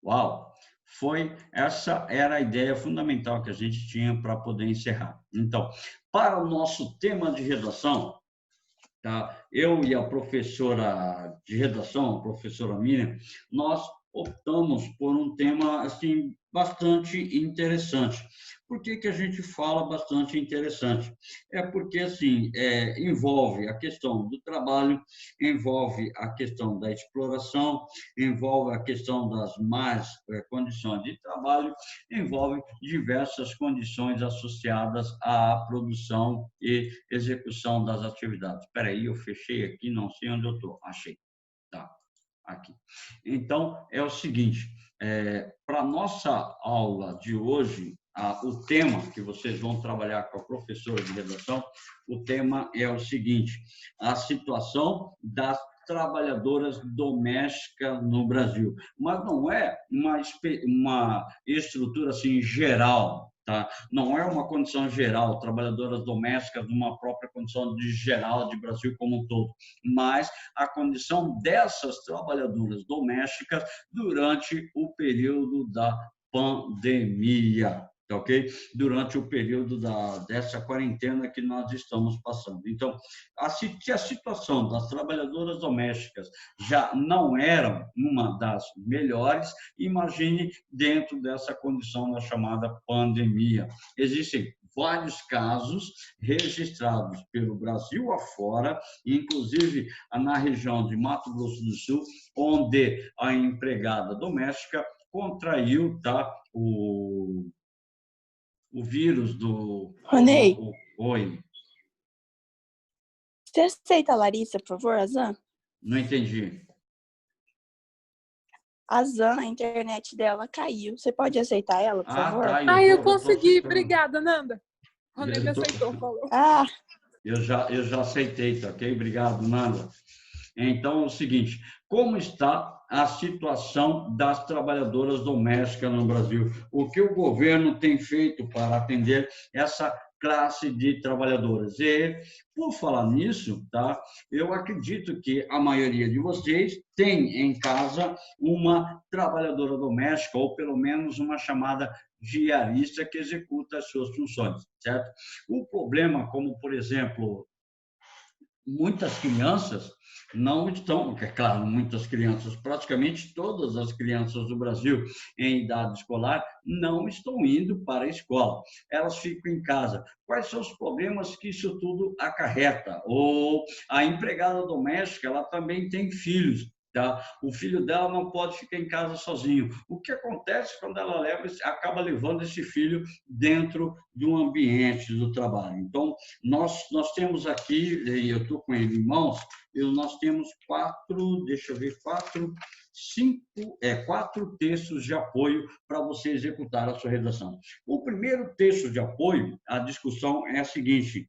Uau! Essa era a ideia fundamental que a gente tinha para poder encerrar. Então, para o nosso tema de redação, tá? Eu e a professora de redação, a professora Miriam, nós optamos por um tema assim bastante interessante. Por que que a gente fala bastante interessante? É porque assim envolve a questão do trabalho, envolve a questão da exploração, envolve a questão das más condições de trabalho, envolve diversas condições associadas à produção e execução das atividades. Espera aí, eu fechei aqui, não sei onde eu estou. Achei. Tá, aqui. Então, é o seguinte, para a nossa aula de hoje, o tema que vocês vão trabalhar com a professora de redação, o tema é o seguinte, a situação das trabalhadoras domésticas no Brasil. Mas não é uma estrutura assim geral, tá? Não é uma condição geral, trabalhadoras domésticas numa própria condição de geral de Brasil como um todo, mas a condição dessas trabalhadoras domésticas durante o período da pandemia, tá ok? Durante o período dessa quarentena que nós estamos passando. Então, se a situação das trabalhadoras domésticas já não era uma das melhores, imagine dentro dessa condição da chamada pandemia. Existem vários casos registrados pelo Brasil afora, inclusive na região de Mato Grosso do Sul, onde a empregada doméstica contraiu o vírus do... Ronei, Oi, você aceita a Larissa, por favor, a Zan? não entendi. A Zan, a internet dela caiu. Você pode aceitar ela, por favor? Tá, Eu tô consegui. aceitando. Obrigada, Nanda. Ronei me Eu tô- aceitou, falou. Ah, Eu já aceitei, tá ok? Obrigado, Nanda. Então, é o seguinte, como está a situação das trabalhadoras domésticas no Brasil? O que o governo tem feito para atender essa classe de trabalhadoras? E, por falar nisso, tá? Eu acredito que a maioria de vocês tem em casa uma trabalhadora doméstica, ou pelo menos uma chamada diarista que executa as suas funções, certo? O problema, como, por exemplo, muitas crianças não estão, é claro, muitas crianças, praticamente todas as crianças do Brasil em idade escolar não estão indo para a escola, elas ficam em casa. Quais são os problemas que isso tudo acarreta? Ou a empregada doméstica, ela também tem filhos, tá? O filho dela não pode ficar em casa sozinho. O que acontece quando ela acaba levando esse filho dentro do ambiente do trabalho? Então, nós temos aqui, e eu estou com ele em mãos, nós temos quatro textos de apoio para você executar a sua redação. O primeiro texto de apoio, a discussão é a seguinte,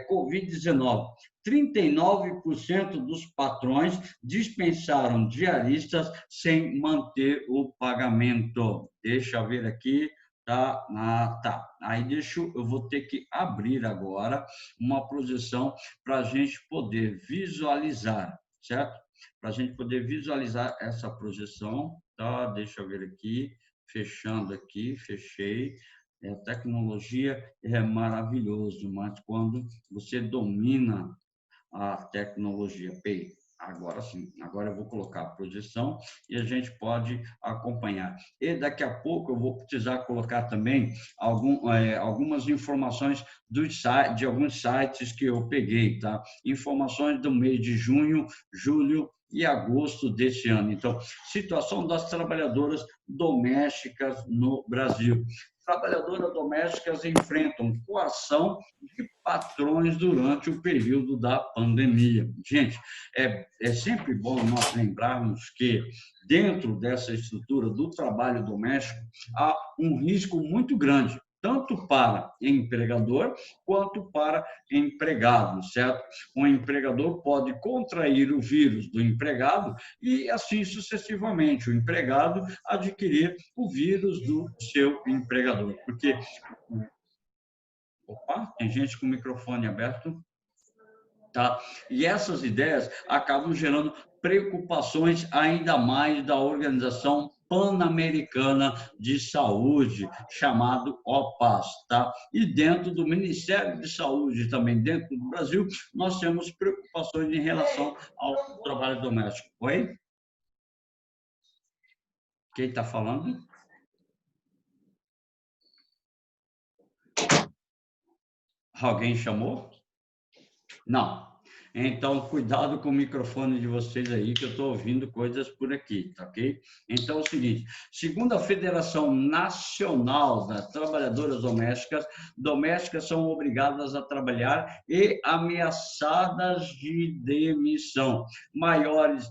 Covid-19. 39% dos patrões dispensaram diaristas sem manter o pagamento. Deixa eu ver aqui. Tá. Aí eu vou ter que abrir agora uma projeção para a gente poder visualizar, certo? Para a gente poder visualizar essa projeção, tá? Deixa eu ver aqui, fechando aqui, fechei. A tecnologia é maravilhoso, mas quando você domina a tecnologia, agora sim, agora eu vou colocar a projeção e a gente pode acompanhar. E daqui a pouco eu vou precisar colocar também algumas informações de alguns sites que eu peguei, tá? Informações do mês de junho, julho e agosto desse ano. Então, situação das trabalhadoras domésticas no Brasil. Trabalhadoras domésticas enfrentam coação de patrões durante o período da pandemia. Gente, é sempre bom nós lembrarmos que, dentro dessa estrutura do trabalho doméstico, há um risco muito grande, tanto para empregador quanto para empregado, certo? O empregador pode contrair o vírus do empregado e, assim sucessivamente, o empregado adquirir o vírus do seu empregador. Porque... Opa, tem gente com o microfone aberto. Tá? E essas ideias acabam gerando preocupações ainda mais da organização Pan-Americana de Saúde, chamado OPAS, tá? E dentro do Ministério de Saúde, também dentro do Brasil, nós temos preocupações em relação ao trabalho doméstico. Oi? Quem está falando? Alguém chamou? Não. Então, cuidado com o microfone de vocês aí, que eu estou ouvindo coisas por aqui, tá ok? Então, é o seguinte, segundo a Federação Nacional das Trabalhadoras domésticas são obrigadas a trabalhar e ameaçadas de demissão.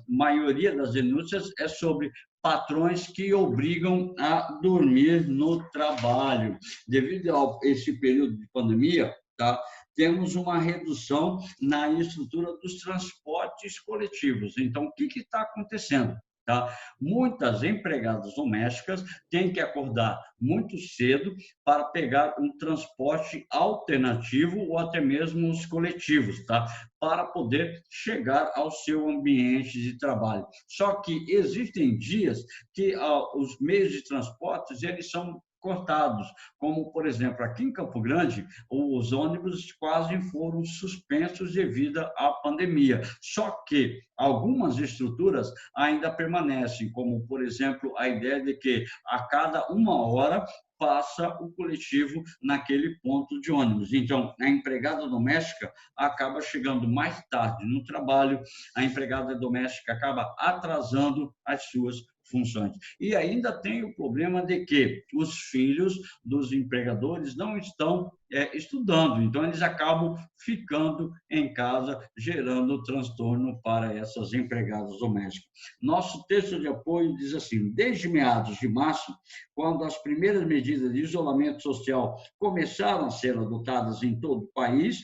Maioria das denúncias é sobre patrões que obrigam a dormir no trabalho. Devido a esse período de pandemia, tá? Temos uma redução na estrutura dos transportes coletivos. Então, o que está acontecendo? Tá? Muitas empregadas domésticas têm que acordar muito cedo para pegar um transporte alternativo ou até mesmo os coletivos, tá? Para poder chegar ao seu ambiente de trabalho. Só que existem dias que os meios de transportes eles são cortados, como, por exemplo, aqui em Campo Grande, os ônibus quase foram suspensos devido à pandemia. Só que algumas estruturas ainda permanecem, como, por exemplo, a ideia de que a cada 1 hora passa o coletivo naquele ponto de ônibus. Então, a empregada doméstica acaba chegando mais tarde no trabalho, a empregada doméstica acaba atrasando as suas funções. E ainda tem o problema de que os filhos dos empregadores não estão estudando, então eles acabam ficando em casa, gerando transtorno para essas empregadas domésticas. Nosso texto de apoio diz assim: desde meados de março, quando as primeiras medidas de isolamento social começaram a ser adotadas em todo o país,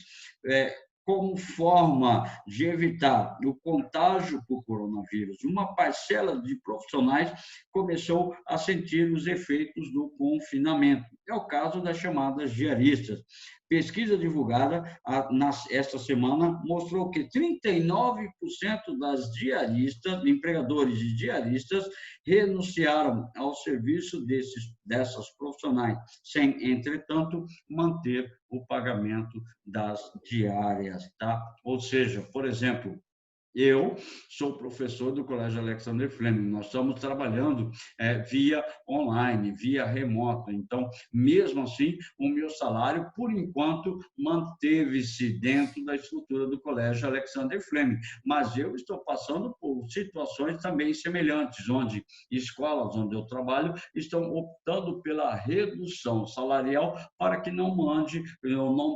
como forma de evitar o contágio por coronavírus, uma parcela de profissionais começou a sentir os efeitos do confinamento. É o caso das chamadas diaristas. Pesquisa divulgada esta semana mostrou que 39% das diaristas, empregadores de diaristas, renunciaram ao serviço dessas profissionais, sem, entretanto, manter o pagamento das diárias, tá? Ou seja, por exemplo, eu sou professor do Colégio Alexander Fleming. Nós estamos trabalhando via online, via remoto. Então, mesmo assim, o meu salário, por enquanto, manteve-se dentro da estrutura do Colégio Alexander Fleming. Mas eu estou passando por situações também semelhantes, onde escolas onde eu trabalho estão optando pela redução salarial para que não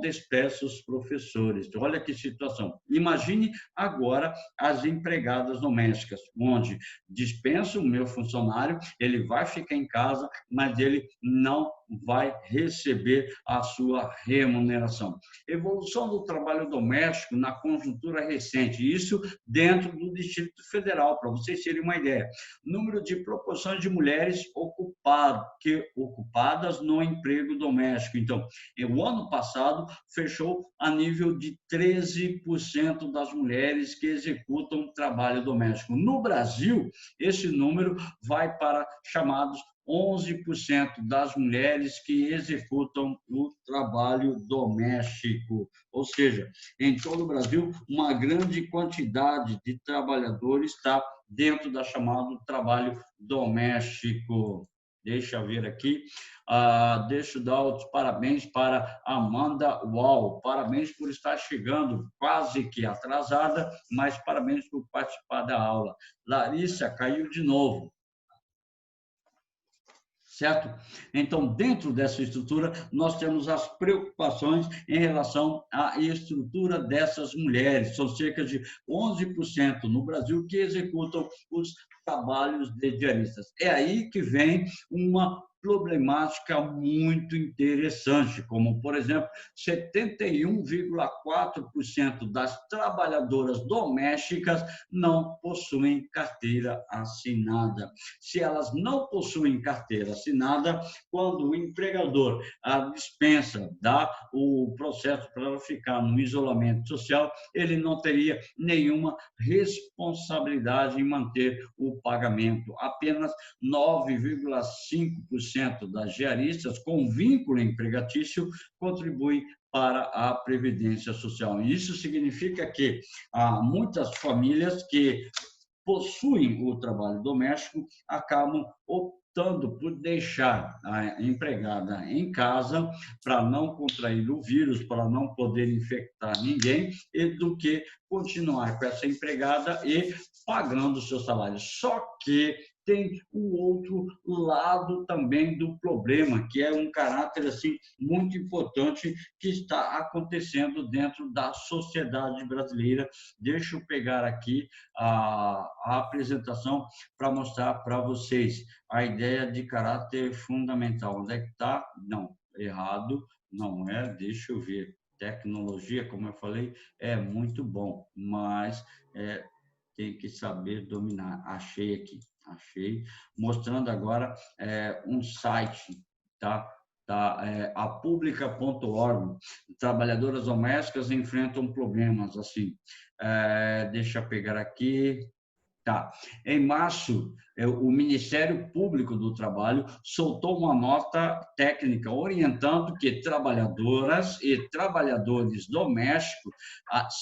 despeça os professores. Olha que situação. Imagine agora as empregadas domésticas, onde dispensa o meu funcionário, ele vai ficar em casa, mas ele não vai receber a sua remuneração. Evolução do trabalho doméstico na conjuntura recente, isso dentro do Distrito Federal, para vocês terem uma ideia. Número de proporções de mulheres ocupadas no emprego doméstico. Então, o ano passado fechou a nível de 13% das mulheres que executam trabalho doméstico. No Brasil, esse número vai para chamados 11% das mulheres que executam o trabalho doméstico. Ou seja, em todo o Brasil, uma grande quantidade de trabalhadores está dentro da chamada trabalho doméstico. Deixa eu ver aqui. Deixa eu dar os parabéns para Amanda Uau. Parabéns por estar chegando quase que atrasada, mas parabéns por participar da aula. Larissa caiu de novo. Certo? Então, dentro dessa estrutura, nós temos as preocupações em relação à estrutura dessas mulheres. São cerca de 11% no Brasil que executam os trabalhos de diaristas. É aí que vem uma problemática muito interessante, como, por exemplo, 71,4% das trabalhadoras domésticas não possuem carteira assinada. Se elas não possuem carteira assinada, quando o empregador a dispensa, dá o processo para ela ficar no isolamento social, ele não teria nenhuma responsabilidade em manter o pagamento. Apenas 9,5% das diaristas com vínculo empregatício contribuem para a Previdência Social. Isso significa que há muitas famílias que possuem o trabalho doméstico acabam optando por deixar a empregada em casa para não contrair o vírus, para não poder infectar ninguém, e do que continuar com essa empregada e pagando o seu salário. Só que tem o outro lado também do problema, que é um caráter assim muito importante que está acontecendo dentro da sociedade brasileira. Deixa eu pegar aqui a apresentação para mostrar para vocês a ideia de caráter fundamental. Onde é que está? Não, errado, não é. Deixa eu ver. Tecnologia, como eu falei, é muito bom, mas tem que saber dominar. Achei aqui. Achei, mostrando agora um site, tá? A Pública.org. Trabalhadoras domésticas enfrentam problemas, assim. Deixa eu pegar aqui. Tá. Em março, o Ministério Público do Trabalho soltou uma nota técnica orientando que trabalhadoras e trabalhadores domésticos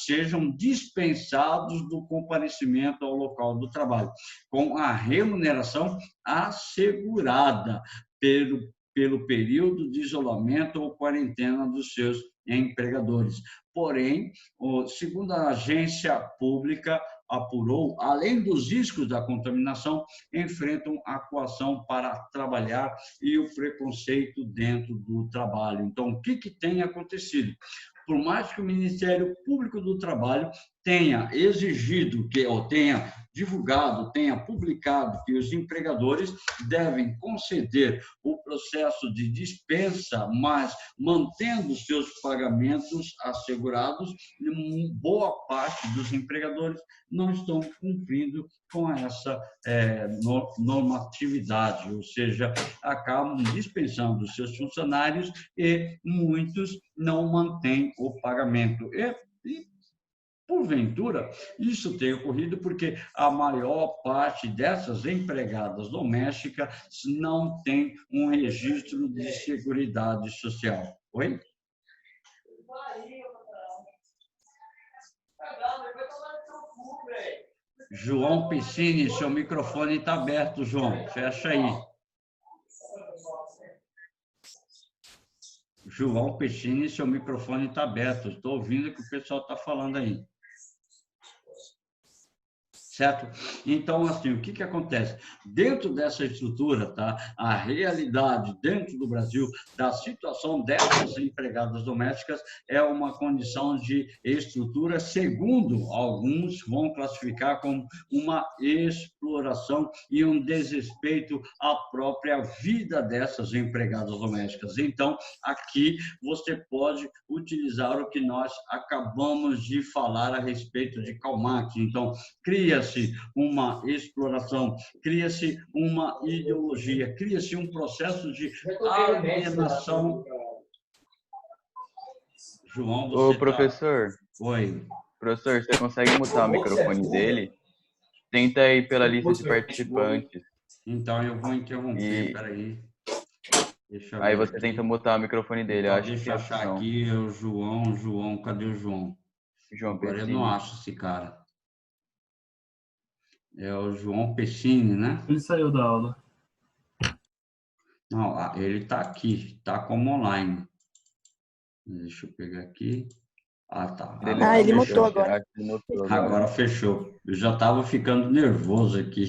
sejam dispensados do comparecimento ao local do trabalho, com a remuneração assegurada pelo período de isolamento ou quarentena dos seus empregadores. Porém, segundo a agência pública, apurou, além dos riscos da contaminação, enfrentam a coação para trabalhar e o preconceito dentro do trabalho. Então, o que tem acontecido? Por mais que o Ministério Público do Trabalho tenha exigido, ou tenha divulgado, tenha publicado que os empregadores devem conceder o processo de dispensa, mas mantendo seus pagamentos assegurados, boa parte dos empregadores não estão cumprindo com essa normatividade, ou seja, acabam dispensando os seus funcionários e muitos não mantêm o pagamento. E porventura, isso tem ocorrido porque a maior parte dessas empregadas domésticas não tem um registro de seguridade social. Oi? João Piscine, seu microfone está aberto, João. Fecha aí. João Piscine, seu microfone está aberto. Estou ouvindo o que o pessoal está falando aí. Certo? Então, assim, o que acontece? Dentro dessa estrutura, tá? A realidade dentro do Brasil da situação dessas empregadas domésticas é uma condição de estrutura, segundo alguns vão classificar como uma exploração e um desrespeito à própria vida dessas empregadas domésticas. Então, aqui você pode utilizar o que nós acabamos de falar a respeito de Karl Marx. Então, cria-se uma exploração, cria-se uma ideologia, cria-se um processo de alienação. João, você Ô, professor. Oi. Professor, você consegue mutar o microfone dele? Tenta ir pela lista de participantes. Então, eu vou interromper, peraí. Aí você aqui. Tenta mutar o microfone dele. Então, acho deixa que eu achar aqui o João, cadê o João? Agora Pessini. Eu não acho esse cara. É o João Pessini, né? Ele saiu da aula. Não, ele está aqui, está como online. Deixa eu pegar aqui. Tá. Ele mutou agora. Agora fechou. Eu já estava ficando nervoso aqui.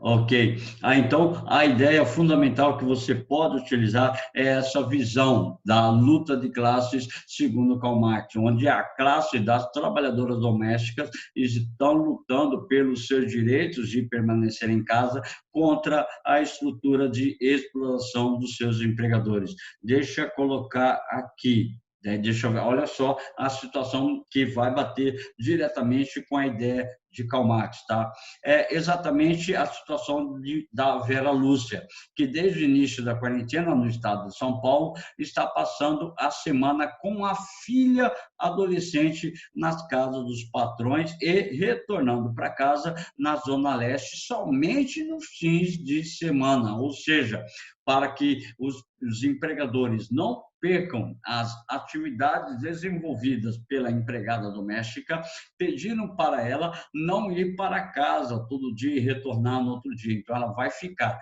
Ok. Então, a ideia fundamental que você pode utilizar é essa visão da luta de classes, segundo Karl Marx, onde a classe das trabalhadoras domésticas estão lutando pelos seus direitos de permanecer em casa contra a estrutura de exploração dos seus empregadores. Deixa eu colocar aqui. Deixa eu ver, olha só a situação que vai bater diretamente com a ideia de Karl Marx, tá? É exatamente a situação da Vera Lúcia, que desde o início da quarentena no estado de São Paulo está passando a semana com a filha adolescente nas casas dos patrões e retornando para casa na Zona Leste somente nos fins de semana, ou seja, para que os empregadores não percam as atividades desenvolvidas pela empregada doméstica, pediram para ela não ir para casa todo dia e retornar no outro dia. Então, ela vai ficar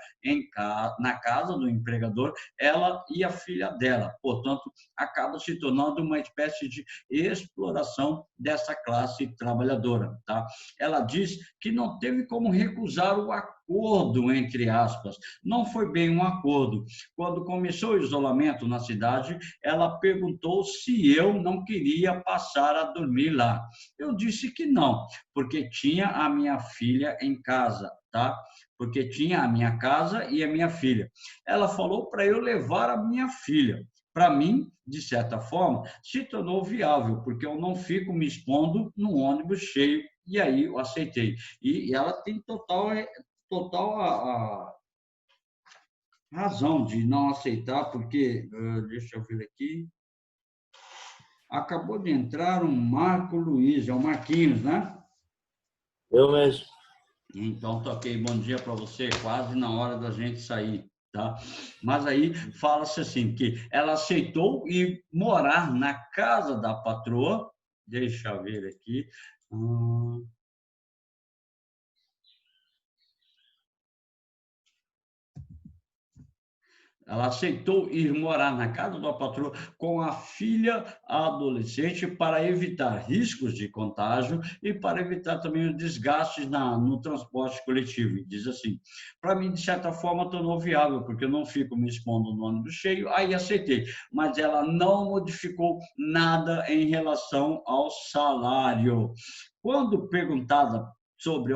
na casa do empregador, ela e a filha dela. Portanto, acaba se tornando uma espécie de exploração dessa classe trabalhadora. Tá? Ela diz que não teve como recusar o acordo, entre aspas. Não foi bem um acordo. Quando começou o isolamento na cidade, ela perguntou se eu não queria passar a dormir lá. Eu disse que não, porque tinha a minha filha em casa, tá? Porque tinha a minha casa e a minha filha. Ela falou para eu levar a minha filha. Para mim, de certa forma, se tornou viável, porque eu não fico me expondo no ônibus cheio, e aí eu aceitei. E ela tem total a razão de não aceitar, porque, deixa eu ver aqui, acabou de entrar um Marco Luiz, é o Marquinhos, né? Eu mesmo. Então, toquei bom dia para você, quase na hora da gente sair, tá? Mas aí fala-se assim, que ela aceitou ir morar na casa da patroa, deixa eu ver aqui, ela aceitou ir morar na casa da patroa com a filha adolescente para evitar riscos de contágio e para evitar também os desgastes no transporte coletivo. E diz assim, para mim, de certa forma, tornou viável, porque eu não fico me expondo no ônibus cheio, aí aceitei. Mas ela não modificou nada em relação ao salário. Quando perguntada sobre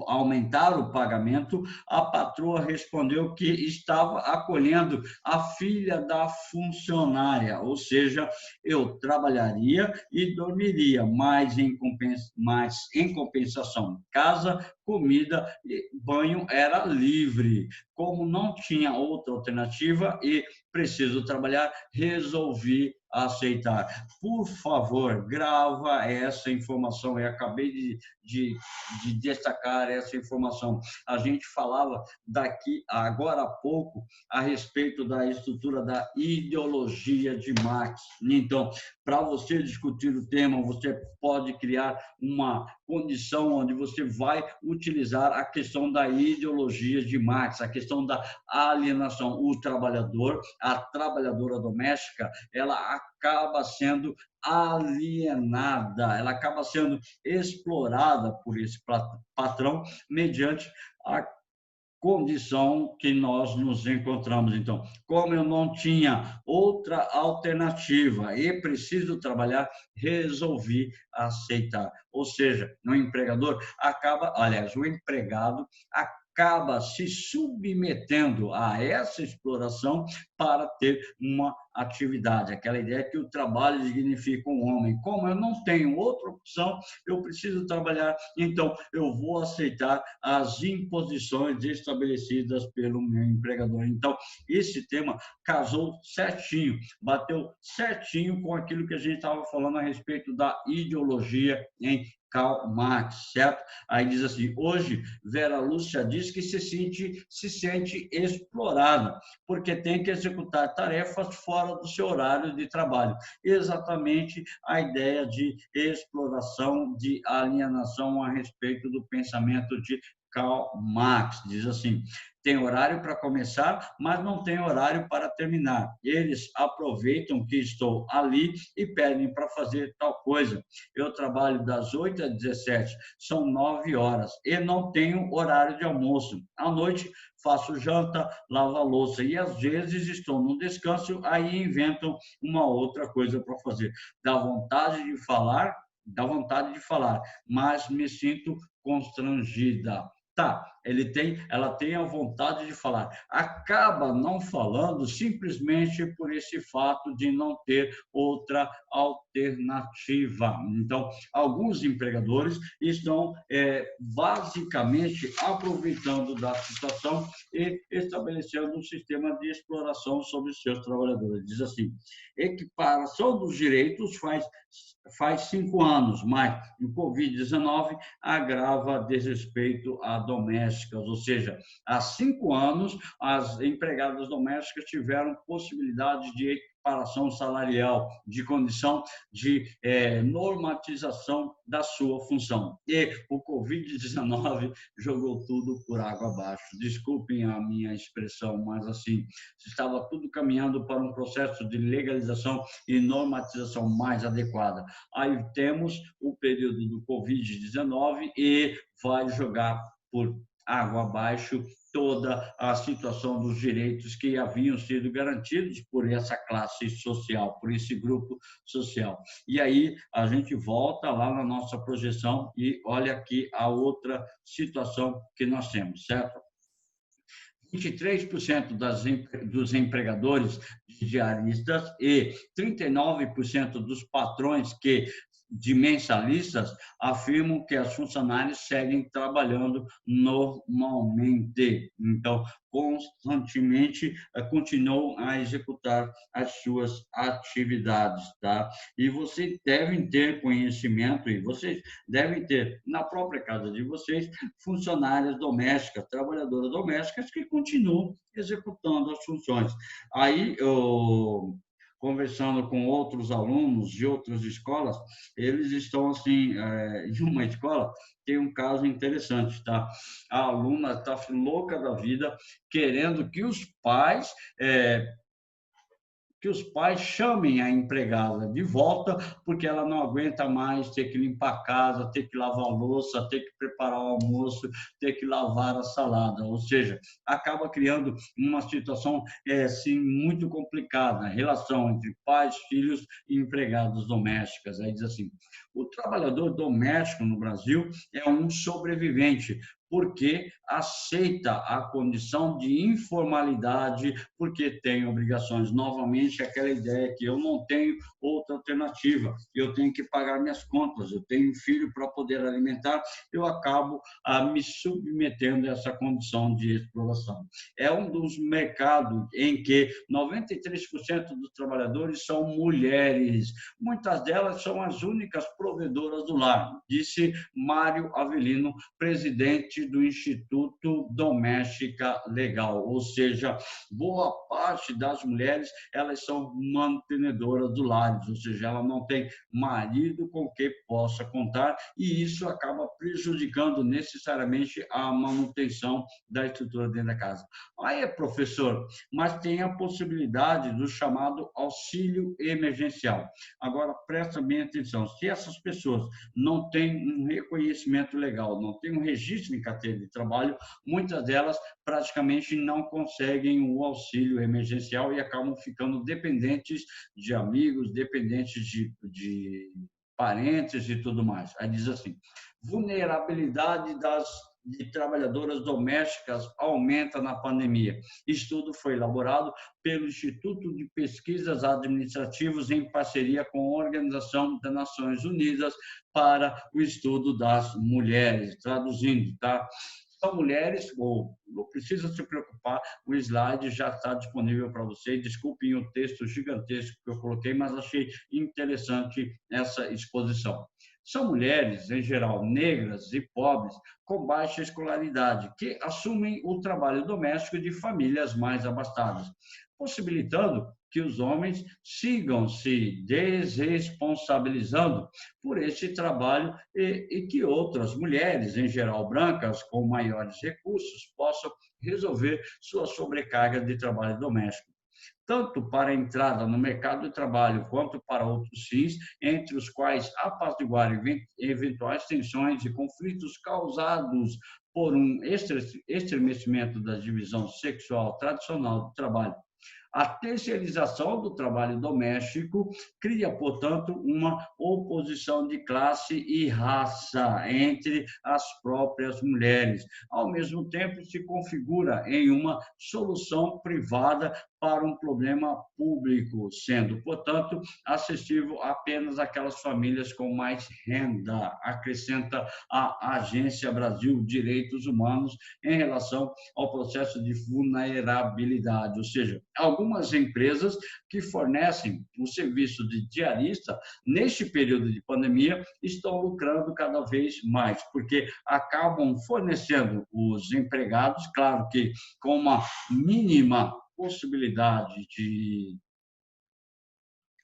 aumentar o pagamento, a patroa respondeu que estava acolhendo a filha da funcionária, ou seja, eu trabalharia e dormiria, mas em compensação, casa, comida e banho era livre. Como não tinha outra alternativa e preciso trabalhar, resolvi aceitar. Por favor, grava essa informação. Eu acabei de destacar essa informação. A gente falava daqui agora há pouco a respeito da estrutura da ideologia de Marx. Então, para você discutir o tema, você pode criar uma condição onde você vai utilizar a questão da ideologia de Marx, a questão da alienação. O trabalhador, a trabalhadora doméstica, ela acaba sendo alienada, ela acaba sendo explorada por esse patrão mediante a condição que nós nos encontramos. Então, como eu não tinha outra alternativa e preciso trabalhar, resolvi aceitar. Ou seja, o empregado acaba se submetendo a essa exploração para ter uma atividade. Aquela ideia que o trabalho dignifica um homem. Como eu não tenho outra opção, eu preciso trabalhar, então eu vou aceitar as imposições estabelecidas pelo meu empregador. Então, esse tema casou certinho, bateu certinho com aquilo que a gente estava falando a respeito da ideologia em Karl Marx, certo? Aí diz assim, hoje Vera Lúcia diz que se sente explorada, porque tem que executar tarefas fora do seu horário de trabalho. Exatamente a ideia de exploração, de alienação a respeito do pensamento de Karl Marx. Diz assim, tem horário para começar, mas não tem horário para terminar. Eles aproveitam que estou ali e pedem para fazer tal coisa. Eu trabalho das 8 às 17, são 9 horas, e não tenho horário de almoço. À noite, faço janta, lavo a louça, e às vezes estou no descanso, aí inventam uma outra coisa para fazer. Dá vontade de falar, mas me sinto constrangida. Tá, ela tem a vontade de falar, acaba não falando simplesmente por esse fato de não ter outra alternativa. Então, alguns empregadores estão basicamente aproveitando da situação e estabelecendo um sistema de exploração sobre os seus trabalhadores. Diz assim: equiparação dos direitos faz 5 anos, mas o Covid-19 agrava desrespeito a domésticas, ou seja, há 5 anos as empregadas domésticas tiveram possibilidade de equiparação salarial, de condição de normatização da sua função. E o Covid-19 jogou tudo por água abaixo. Desculpem a minha expressão, mas assim, estava tudo caminhando para um processo de legalização e normatização mais adequada. Aí temos o período do Covid-19 e vai jogar por água abaixo toda a situação dos direitos que haviam sido garantidos por essa classe social, por esse grupo social. E aí a gente volta lá na nossa projeção e olha aqui a outra situação que nós temos, certo? 23% dos empregadores diaristas e 39% dos patrões de mensalistas afirmam que as funcionárias seguem trabalhando normalmente. Então, constantemente continuam a executar as suas atividades, tá? E vocês devem ter conhecimento, e vocês devem ter na própria casa de vocês funcionárias domésticas, trabalhadoras domésticas que continuam executando as funções. Aí, conversando com outros alunos de outras escolas, eles estão assim, em uma escola tem um caso interessante, tá? A aluna está louca da vida, querendo que os pais chamem a empregada de volta, porque ela não aguenta mais ter que limpar a casa, ter que lavar a louça, ter que preparar o almoço, ter que lavar a salada. Ou seja, acaba criando uma situação assim, muito complicada, a relação entre pais, filhos e empregadas domésticas. Aí diz assim: o trabalhador doméstico no Brasil é um sobrevivente, porque aceita a condição de informalidade, porque tem obrigações. Novamente, aquela ideia que eu não tenho outra alternativa, eu tenho que pagar minhas contas, eu tenho um filho para poder alimentar, eu acabo me submetendo a essa condição de exploração. É um dos mercados em que 93% dos trabalhadores são mulheres, muitas delas são as únicas provedoras do lar, disse Mário Avelino, presidente do Instituto Doméstica Legal, ou seja, boa parte das mulheres, elas são mantenedoras do lar, ou seja, ela não tem marido com que possa contar, e isso acaba prejudicando necessariamente a manutenção da estrutura dentro da casa. Aí, professor, mas tem a possibilidade do chamado auxílio emergencial. Agora, presta bem atenção, se essas pessoas não têm um reconhecimento legal, não têm um registro em carteira de trabalho, muitas delas praticamente não conseguem o auxílio emergencial e acabam ficando dependentes de amigos, dependentes de parentes e tudo mais. Aí diz assim: vulnerabilidade de trabalhadoras domésticas aumenta na pandemia. Estudo foi elaborado pelo Instituto de Pesquisas Administrativas em parceria com a Organização das Nações Unidas para o Estudo das Mulheres. Traduzindo, tá? São mulheres, não precisa se preocupar, o slide já está disponível para vocês. Desculpem o texto gigantesco que eu coloquei, mas achei interessante essa exposição. São mulheres, em geral, negras e pobres, com baixa escolaridade, que assumem o trabalho doméstico de famílias mais abastadas, possibilitando que os homens sigam se desresponsabilizando por este trabalho e que outras mulheres, em geral brancas, com maiores recursos, possam resolver sua sobrecarga de trabalho doméstico, tanto para a entrada no mercado de trabalho quanto para outros fins, entre os quais apaziguar eventuais tensões e conflitos causados por um estremecimento da divisão sexual tradicional do trabalho. A terceirização do trabalho doméstico cria, portanto, uma oposição de classe e raça entre as próprias mulheres. Ao mesmo tempo, se configura em uma solução privada para um problema público, sendo, portanto, acessível apenas àquelas famílias com mais renda, acrescenta a Agência Brasil Direitos Humanos em relação ao processo de vulnerabilidade, ou seja, algumas empresas que fornecem o serviço de diarista, neste período de pandemia, estão lucrando cada vez mais, porque acabam fornecendo os empregados, claro que com uma mínima possibilidade de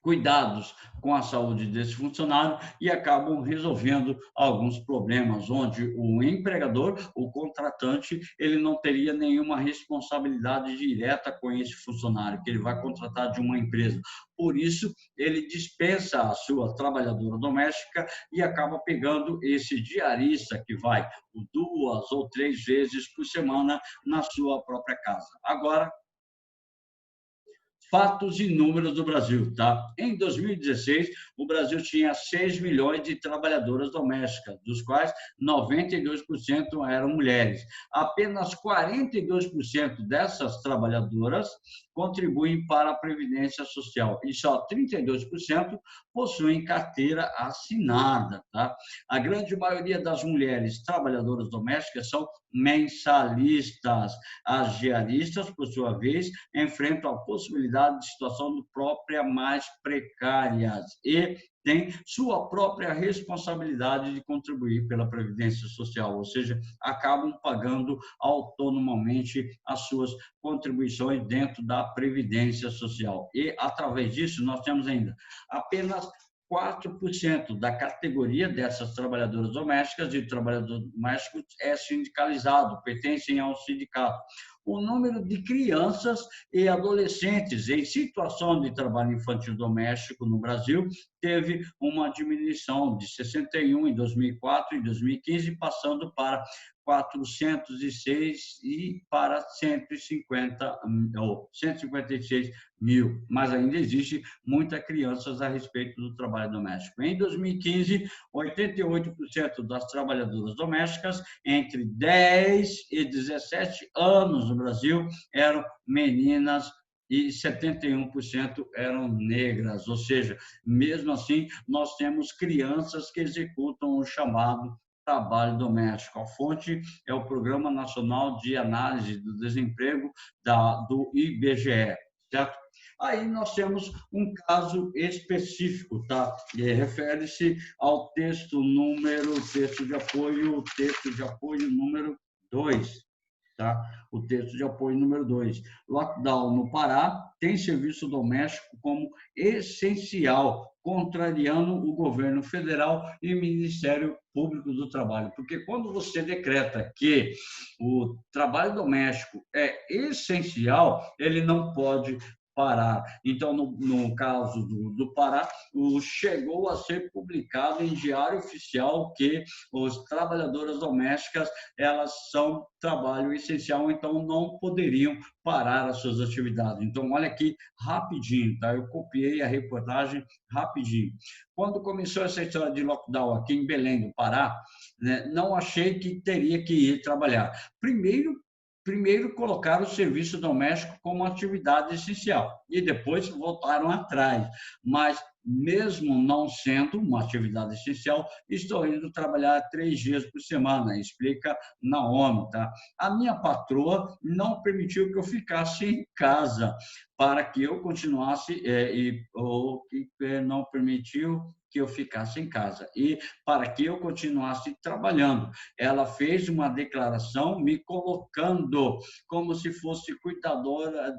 cuidados com a saúde desse funcionário e acabam resolvendo alguns problemas, onde o empregador, o contratante, ele não teria nenhuma responsabilidade direta com esse funcionário, que ele vai contratar de uma empresa. Por isso, ele dispensa a sua trabalhadora doméstica e acaba pegando esse diarista que vai 2 ou 3 vezes por semana na sua própria casa. Agora, fatos e números do Brasil, tá? Em 2016, o Brasil tinha 6 milhões de trabalhadoras domésticas, dos quais 92% eram mulheres. Apenas 42% dessas trabalhadoras contribuem para a Previdência Social e só 32% possuem carteira assinada, tá? A grande maioria das mulheres trabalhadoras domésticas são mensalistas. As diaristas, por sua vez, enfrentam a possibilidade de situação própria mais precárias e têm sua própria responsabilidade de contribuir pela Previdência Social, ou seja, acabam pagando autonomamente as suas contribuições dentro da Previdência Social. E, através disso, nós temos ainda apenas 4% da categoria dessas trabalhadoras domésticas e trabalhadores domésticos é sindicalizado, pertencem ao sindicato. O número de crianças e adolescentes em situação de trabalho infantil doméstico no Brasil teve uma diminuição de 61 em 2004 e 2015, passando para 406 e para 156 mil, mas ainda existe muitas crianças a respeito do trabalho doméstico. Em 2015, 88% das trabalhadoras domésticas entre 10 e 17 anos no Brasil eram meninas e 71% eram negras, ou seja, mesmo assim, nós temos crianças que executam o chamado trabalho doméstico. A fonte é o Programa Nacional de Análise do Desemprego do IBGE, certo? Aí nós temos um caso específico, tá? Refere-se ao texto de apoio número 2. Tá? O texto de apoio número 2. Lockdown no Pará tem serviço doméstico como essencial, contrariando o governo federal e o Ministério Público do Trabalho. Porque quando você decreta que o trabalho doméstico é essencial, ele não pode parar. Então, no caso do Pará, chegou a ser publicado em Diário Oficial que as trabalhadoras domésticas, elas são trabalho essencial, então não poderiam parar as suas atividades. Então, olha aqui rapidinho, tá? Eu copiei a reportagem rapidinho. Quando começou essa história de lockdown aqui em Belém do Pará, né, não achei que teria que ir trabalhar. Primeiro colocaram o serviço doméstico como atividade essencial e depois voltaram atrás. Mas, mesmo não sendo uma atividade essencial, estou indo trabalhar 3 dias por semana, explica Naomi. Tá? A minha patroa não permitiu que eu ficasse em casa para que eu continuasse, ou que não permitiu que eu ficasse em casa e para que eu continuasse trabalhando. Ela fez uma declaração me colocando como se fosse cuidadora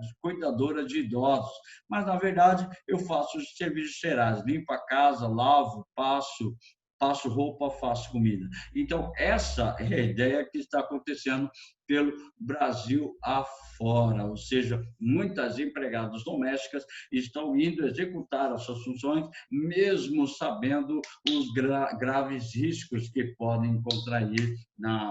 de idosos, mas na verdade eu faço os serviços gerais, limpo a casa, lavo, passo roupa, faço comida. Então, essa é a ideia que está acontecendo pelo Brasil afora, ou seja, muitas empregadas domésticas estão indo executar as suas funções, mesmo sabendo os graves riscos que podem contrair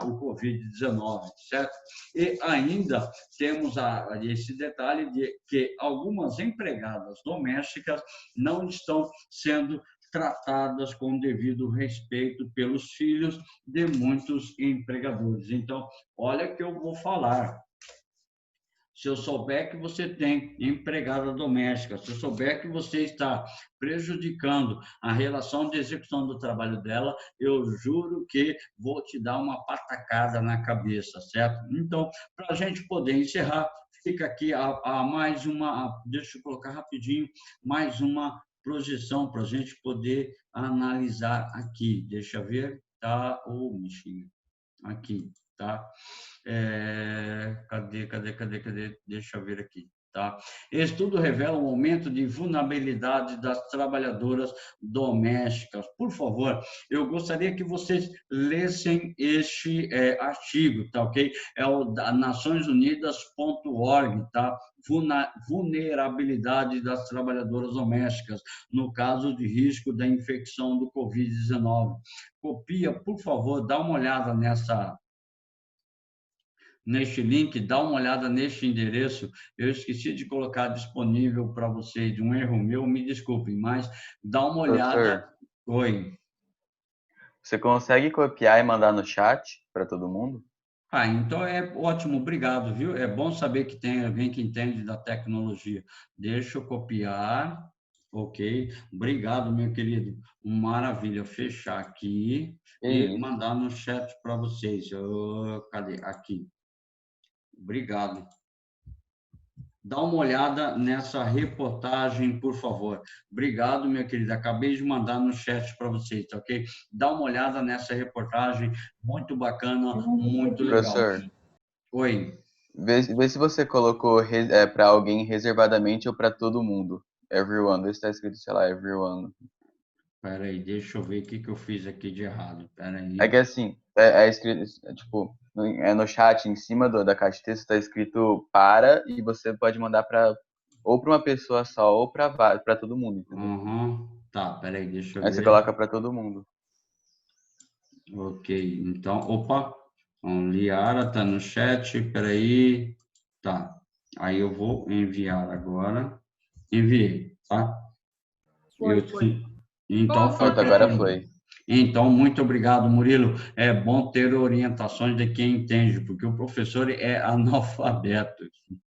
o Covid-19, certo? E ainda temos esse detalhe de que algumas empregadas domésticas não estão sendo tratadas com devido respeito pelos filhos de muitos empregadores. Então, olha que eu vou falar. Se eu souber que você tem empregada doméstica, se eu souber que você está prejudicando a relação de execução do trabalho dela, eu juro que vou te dar uma patacada na cabeça, certo? Então, para a gente poder encerrar, fica aqui a mais uma, deixa eu colocar rapidinho, mais uma projeção para a gente poder analisar aqui. Deixa eu ver, tá? Bichinho. Aqui, tá? Cadê? Deixa eu ver aqui. Tá? Estudo revela um aumento de vulnerabilidade das trabalhadoras domésticas. Por favor, eu gostaria que vocês lessem este artigo, tá ok? É o da naçõesunidas.org, tá? Vulnerabilidade das trabalhadoras domésticas, no caso de risco da infecção do Covid-19. Copia, por favor, dá uma olhada neste link, dá uma olhada neste endereço. Eu esqueci de colocar disponível para vocês, um erro meu, me desculpem, mas dá uma olhada. Professor, Oi. você consegue copiar e mandar no chat para todo mundo? Então é ótimo, obrigado, viu? É bom saber que tem alguém que entende da tecnologia. Deixa eu copiar, ok? Obrigado, meu querido. Maravilha, fechar aqui e mandar no chat para vocês. Cadê? Aqui. Obrigado. Dá uma olhada nessa reportagem, por favor. Obrigado, minha querida. Acabei de mandar no chat para vocês, tá ok? Dá uma olhada nessa reportagem, muito bacana, muito legal. Professor, Oi. vê se você colocou para alguém reservadamente ou para todo mundo. Everyone. Vê se está escrito, sei lá, everyone. Espera aí, deixa eu ver o que eu fiz aqui de errado. Espera aí. É que assim, é escrito, tipo, no chat, em cima da caixa de texto, está escrito para, e você pode mandar ou para uma pessoa só, ou para todo mundo, entendeu? Uhum. Tá, espera aí, deixa eu ver. Aí você coloca para todo mundo. Ok, então, opa, Liara está no chat, espera aí. Tá, aí eu vou enviar agora. Enviei, tá? Foi. Então, foi Pronto, agora foi. Então, muito obrigado, Murilo. É bom ter orientações de quem entende, porque o professor é analfabeto.